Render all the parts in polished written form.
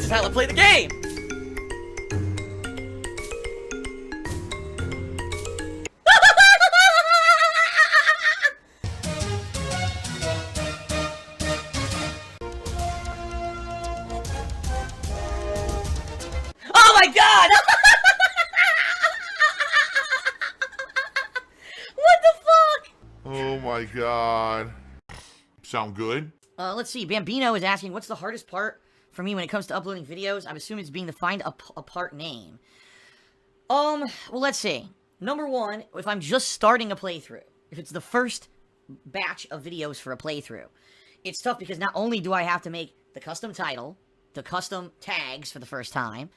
is how I play the game! Oh my god! What the fuck? Oh my god. Sound good? Let's see. Bambino is asking, what's the hardest part for me when it comes to uploading videos? I'm assuming it's being to find a part name. Well, let's see. Number one, if I'm just starting a playthrough, if it's the first batch of videos for a playthrough, it's tough because not only do I have to make the custom title, the custom tags for the first time,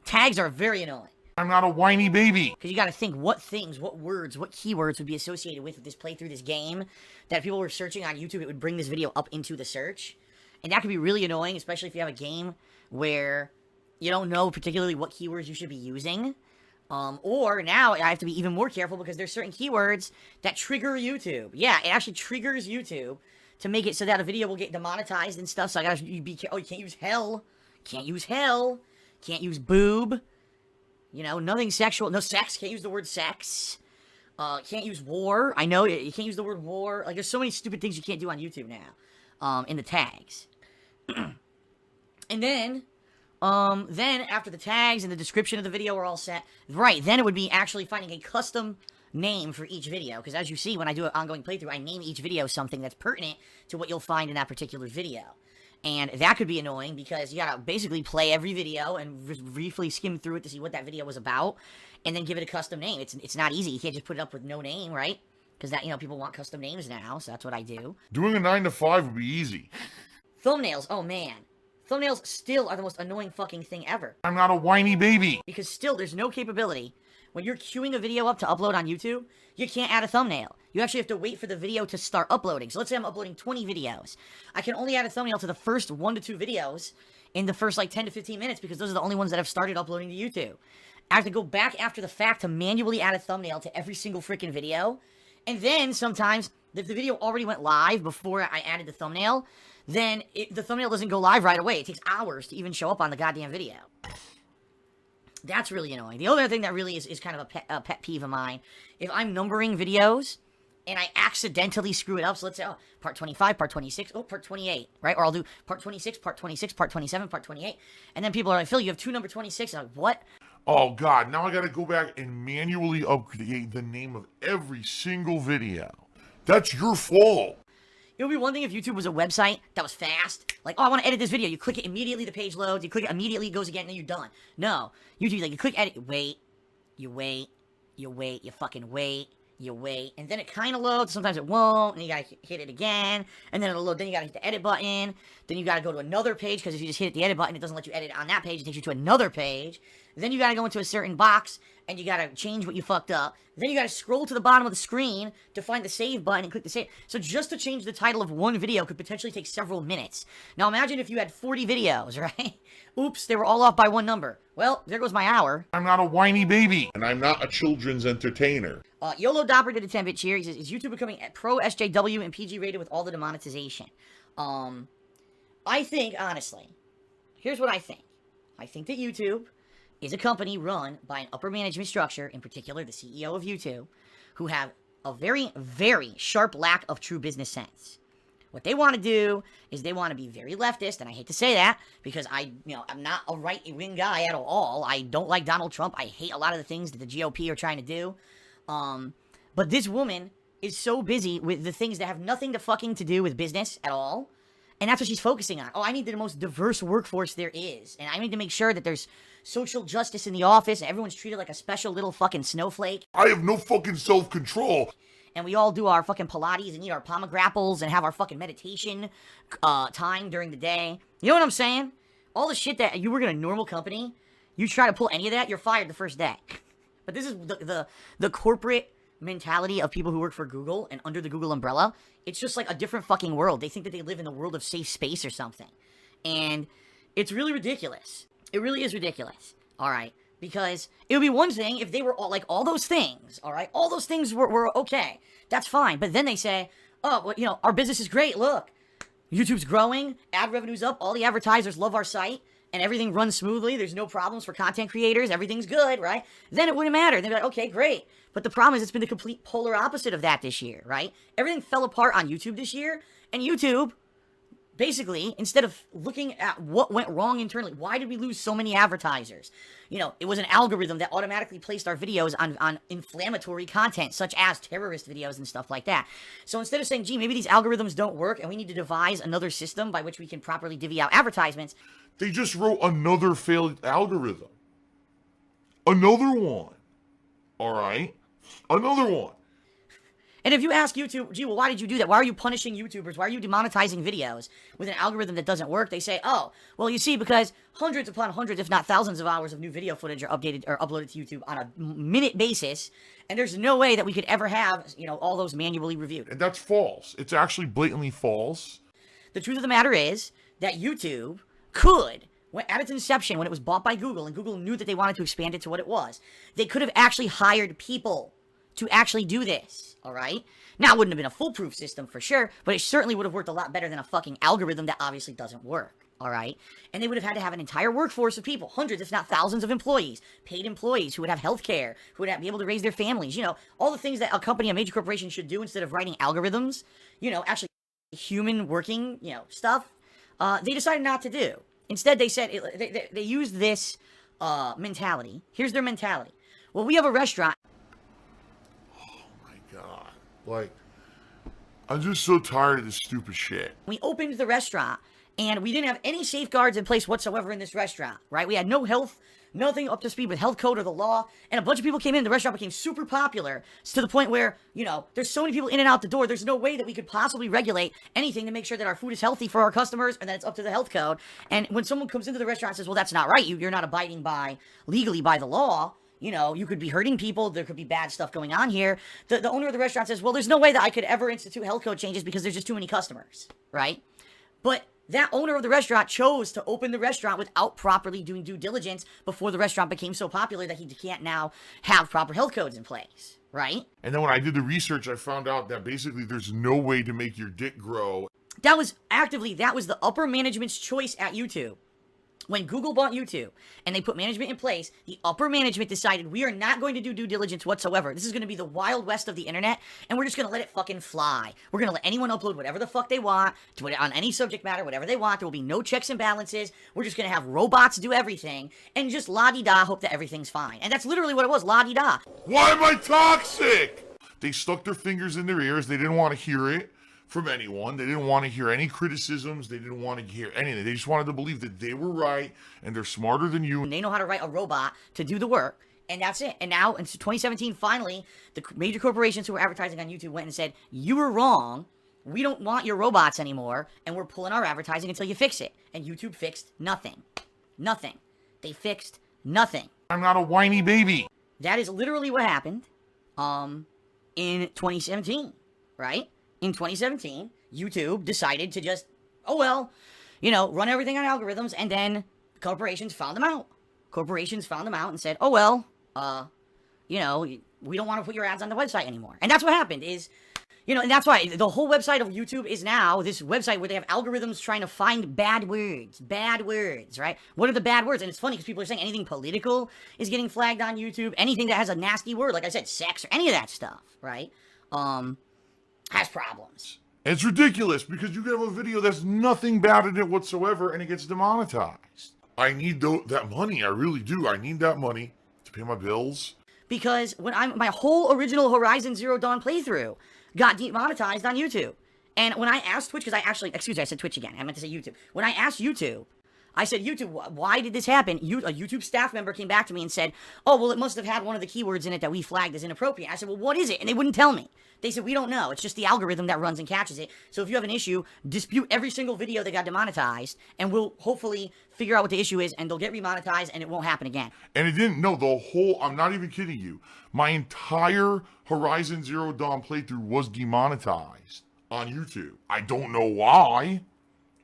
tags are very annoying. I'm not a whiny baby. Because you gotta think what things, what words, what keywords would be associated with this playthrough, this game, that if people were searching on YouTube, it would bring this video up into the search. And that could be really annoying, especially if you have a game where you don't know particularly what keywords you should be using. Or now I have to be even more careful because there's certain keywords that trigger YouTube. Yeah, it actually triggers YouTube to make it so that a video will get demonetized and stuff. So I gotta be careful. Oh, you can't use hell. Can't use hell. Can't use boob. You know, nothing sexual. No sex. Can't use the word sex. Can't use war. I know, you can't use the word war. Like, there's so many stupid things you can't do on YouTube now. In the tags. And then after the tags and the description of the video are all set, right, then it would be actually finding a custom name for each video. Because as you see, when I do an ongoing playthrough, I name each video something that's pertinent to what you'll find in that particular video. And that could be annoying because you gotta basically play every video and briefly skim through it to see what that video was about, and then give it a custom name. It's not easy. You can't just put it up with no name, right? Because that, you know, people want custom names now, so that's what I do. Doing a 9 to 5 would be easy. Thumbnails, oh man. Thumbnails still are the most annoying fucking thing ever. I'm not a whiny baby. Because still, there's no capability. When you're queuing a video up to upload on YouTube, you can't add a thumbnail. You actually have to wait for the video to start uploading. So let's say I'm uploading 20 videos. I can only add a thumbnail to the first 1 to 2 videos in the first, like, 10 to 15 minutes because those are the only ones that have started uploading to YouTube. I have to go back after the fact to manually add a thumbnail to every single freaking video. And then, sometimes, if the video already went live before I added the thumbnail, then the thumbnail doesn't go live right away. It takes hours to even show up on the goddamn video. That's really annoying. The other thing that really is kind of a pet peeve of mine, if I'm numbering videos and I accidentally screw it up, so let's say, oh, part 25, part 26, oh, part 28, right? Or I'll do part 26, part 26, part 27, part 28, and then people are like, Phil, you have two number 26, and I'm like, what? Oh god, now I gotta go back and manually update the name of every single video. That's your fault. It would be one thing if YouTube was a website that was fast. Like, oh, I want to edit this video. You click it, immediately the page loads. You click it, immediately it goes again, and then you're done. No. YouTube, like, you click edit, you wait, you fucking wait, and then it kind of loads. Sometimes it won't, and you gotta hit it again, and then it'll load. Then you gotta hit the edit button. Then you gotta go to another page, because if you just hit the edit button, it doesn't let you edit on that page. It takes you to another page. Then you gotta go into a certain box, and you gotta change what you fucked up. Then you gotta scroll to the bottom of the screen to find the save button and click the save. So just to change the title of one video could potentially take several minutes. Now imagine if you had 40 videos, right? Oops, they were all off by one number. Well, there goes my hour. I'm not a whiny baby. And I'm not a children's entertainer. YOLO Dopper did a 10-bit cheer. He says, is YouTube becoming pro SJW and PG rated with all the demonetization? I think, honestly, here's what I think. I think that YouTube is a company run by an upper management structure, in particular the CEO of YouTube, who have a very, very sharp lack of true business sense. What they want to do is they want to be very leftist, and I hate to say that, because I'm not a right-wing guy at all. I don't like Donald Trump. I hate a lot of the things that the GOP are trying to do. But this woman is so busy with the things that have nothing to fucking to do with business at all. And that's what she's focusing on. Oh, I need the most diverse workforce there is. And I need to make sure that there's social justice in the office and everyone's treated like a special little fucking snowflake. I have no fucking self-control. And we all do our fucking Pilates and eat our pomegrapples and have our fucking meditation time during the day. You know what I'm saying? All the shit that you work in a normal company, you try to pull any of that, you're fired the first day. But this is the corporate mentality of people who work for Google and under the Google umbrella. It's just like a different fucking world. They think that they live in the world of safe space or something. And it's really ridiculous. It really is ridiculous. All right. Because it would be one thing if they were all like all those things. All right. All those things were okay. That's fine. But then they say, oh, well, our business is great. Look, YouTube's growing, ad revenue's up, all the advertisers love our site, and everything runs smoothly, there's no problems for content creators, everything's good, right? Then it wouldn't matter. They'd be like, okay, great. But the problem is it's been the complete polar opposite of that this year, right? Everything fell apart on YouTube this year, and YouTube, basically, instead of looking at what went wrong internally, why did we lose so many advertisers? You know, it was an algorithm that automatically placed our videos on inflammatory content, such as terrorist videos and stuff like that. So instead of saying, gee, maybe these algorithms don't work and we need to devise another system by which we can properly divvy out advertisements, they just wrote another failed algorithm. Another one. All right? Another one. And if you ask YouTube, gee, well, why did you do that? Why are you punishing YouTubers? Why are you demonetizing videos with an algorithm that doesn't work? They say, oh, well, you see, because hundreds upon hundreds, if not thousands of hours of new video footage are updated or uploaded to YouTube on a minute basis, and there's no way that we could ever have, you know, all those manually reviewed. And that's false. It's actually blatantly false. The truth of the matter is that YouTube could, at its inception, when it was bought by Google, and Google knew that they wanted to expand it to what it was, they could have actually hired people to actually do this, all right? Now, it wouldn't have been a foolproof system for sure, but it certainly would have worked a lot better than a fucking algorithm that obviously doesn't work, all right? And they would have had to have an entire workforce of people, hundreds, if not thousands of employees, paid employees who would have health care, who would be able to raise their families, you know, all the things that a company, a major corporation should do instead of writing algorithms, you know, actually human working, you know, stuff, they decided not to do. Instead, they said, they used this mentality. Here's their mentality. Well, we have a restaurant. God, like, I'm just so tired of this stupid shit. We opened the restaurant, and we didn't have any safeguards in place whatsoever in this restaurant, right? We had no health, nothing up to speed with health code or the law, and a bunch of people came in. The restaurant became super popular to the point where, you know, there's so many people in and out the door, there's no way that we could possibly regulate anything to make sure that our food is healthy for our customers and that it's up to the health code. And when someone comes into the restaurant and says, well, that's not right, you're not abiding legally by the law, you know, you could be hurting people, there could be bad stuff going on here. The owner of the restaurant says, well, there's no way that I could ever institute health code changes because there's just too many customers, right? But that owner of the restaurant chose to open the restaurant without properly doing due diligence before the restaurant became so popular that he can't now have proper health codes in place, right? And then when I did the research, I found out that basically there's no way to make your dick grow. That was the upper management's choice at YouTube. When Google bought YouTube and they put management in place, the upper management decided we are not going to do due diligence whatsoever. This is going to be the Wild West of the internet, and we're just going to let it fucking fly. We're going to let anyone upload whatever the fuck they want on any subject matter, whatever they want. There will be no checks and balances. We're just going to have robots do everything and just la-di-da hope that everything's fine. And that's literally what it was, la-di-da. Why am I toxic? They stuck their fingers in their ears. They didn't want to hear it from anyone. They didn't want to hear any criticisms. They didn't want to hear anything. They just wanted to believe that they were right and they're smarter than you. And they know how to write a robot to do the work, and that's it. And now, in 2017, finally, the major corporations who were advertising on YouTube went and said, you were wrong. We don't want your robots anymore, and we're pulling our advertising until you fix it. And YouTube fixed nothing. Nothing. They fixed nothing. I'm not a whiny baby. That is literally what happened in 2017, right? In 2017, YouTube decided to just, oh well, you know, run everything on algorithms, and then corporations found them out. Corporations found them out and said, oh well, you know, we don't want to put your ads on the website anymore. And that's what happened is, you know, and that's why the whole website of YouTube is now this website where they have algorithms trying to find bad words, right? What are the bad words? And it's funny because people are saying anything political is getting flagged on YouTube. Anything that has a nasty word, like I said, sex or any of that stuff, right? Has problems. It's ridiculous because you can have a video that's nothing bad in it whatsoever and it gets demonetized. I need that money. I really do. I need that money to pay my bills. Because when my whole original Horizon Zero Dawn playthrough got demonetized on YouTube. And when I asked Twitch, because I said Twitch again. I meant to say YouTube. When I asked YouTube, I said, YouTube, why did this happen? A YouTube staff member came back to me and said, oh, well, it must have had one of the keywords in it that we flagged as inappropriate. I said, well, what is it? And they wouldn't tell me. They said, we don't know. It's just the algorithm that runs and catches it. So if you have an issue, dispute every single video that got demonetized, and we'll hopefully figure out what the issue is, and they'll get remonetized, and it won't happen again. And it didn't, no, I'm not even kidding you. My entire Horizon Zero Dawn playthrough was demonetized on YouTube. I don't know why,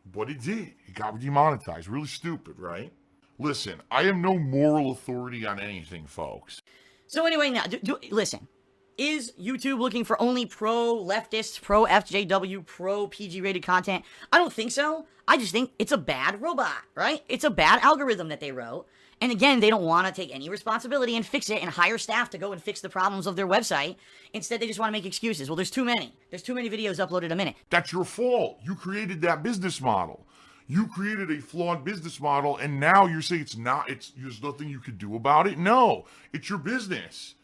but it did. It got demonetized. Really stupid, right? Listen, I am no moral authority on anything, folks. So anyway, now, listen. Is YouTube looking for only pro-leftists, pro-FJW, pro-PG-rated content? I don't think so. I just think it's a bad robot, right? It's a bad algorithm that they wrote. And again, they don't want to take any responsibility and fix it and hire staff to go and fix the problems of their website. Instead, they just want to make excuses. Well, there's too many. There's too many videos uploaded a minute. That's your fault. You created that business model. You created a flawed business model, and now you're saying there's nothing you could do about it? No, it's your business.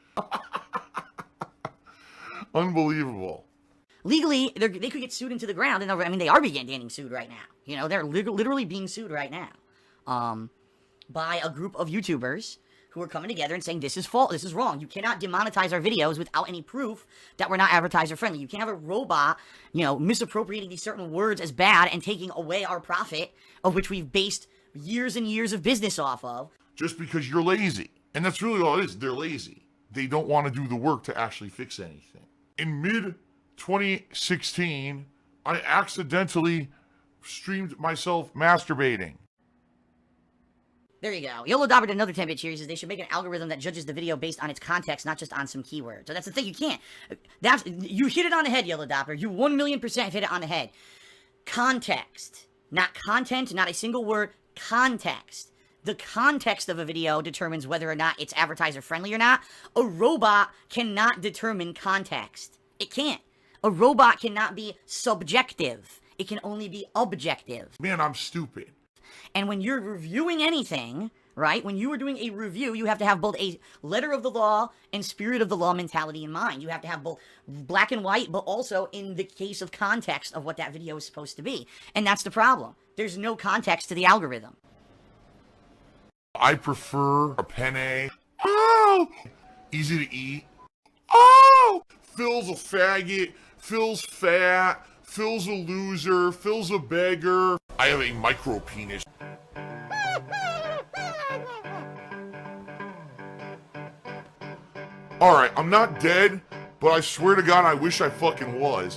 Unbelievable. Legally, they could get sued into the ground, and I mean, they are getting sued right now. You know, they're literally being sued right now. By a group of YouTubers who are coming together and saying, this is false, this is wrong. You cannot demonetize our videos without any proof that we're not advertiser friendly. You can't have a robot, misappropriating these certain words as bad and taking away our profit, of which we've based years and years of business off of. Just because you're lazy. And that's really all it is. They're lazy. They don't want to do the work to actually fix anything. In mid-2016, I accidentally streamed myself masturbating. There you go. YOLO Dobber did another 10-bit cheers. They should make an algorithm that judges the video based on its context, not just on some keyword. So that's the thing. You can't. You hit it on the head, YOLO Dobber. You 1,000,000% hit it on the head. Context. Not content, not a single word. Context. The context of a video determines whether or not it's advertiser friendly or not. A robot cannot determine context. It can't. A robot cannot be subjective. It can only be objective. Man, I'm stupid. And when you're reviewing anything, right, when you are doing a review, you have to have both a letter of the law and spirit of the law mentality in mind. You have to have both black and white, but also in the case of context of what that video is supposed to be. And that's the problem. There's no context to the algorithm. I prefer a penne. Oh! Easy to eat. Oh! Phil's a faggot. Phil's fat. Phil's a loser. Phil's a beggar. I have a micro penis. Alright, I'm not dead, but I swear to God I wish I fucking was.